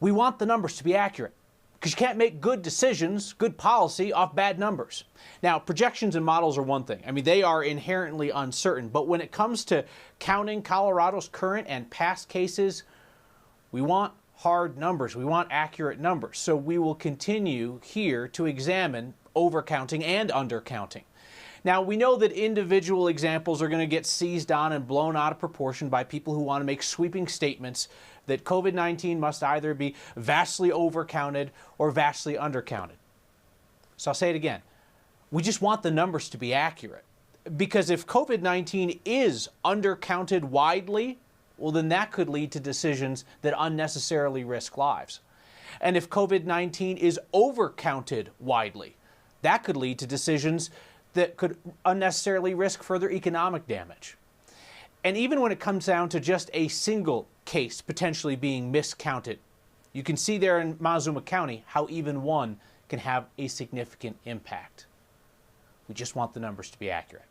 We want the numbers to be accurate because you can't make good decisions, good policy off bad numbers. Now, projections and models are one thing. I mean, they are inherently uncertain, but when it comes to counting Colorado's current and past cases, we want hard numbers. We want accurate numbers. So we will continue here to examine overcounting and undercounting. Now, we know that individual examples are going to get seized on and blown out of proportion by people who want to make sweeping statements that COVID-19 must either be vastly overcounted or vastly undercounted. So I'll say it again. We just want the numbers to be accurate. Because if COVID-19 is undercounted widely, well, then that could lead to decisions that unnecessarily risk lives. And if COVID-19 is overcounted widely, that could lead to decisions that could unnecessarily risk further economic damage. And even when it comes down to just a single case potentially being miscounted, you can see there in Montezuma County how even one can have a significant impact. We just want the numbers to be accurate.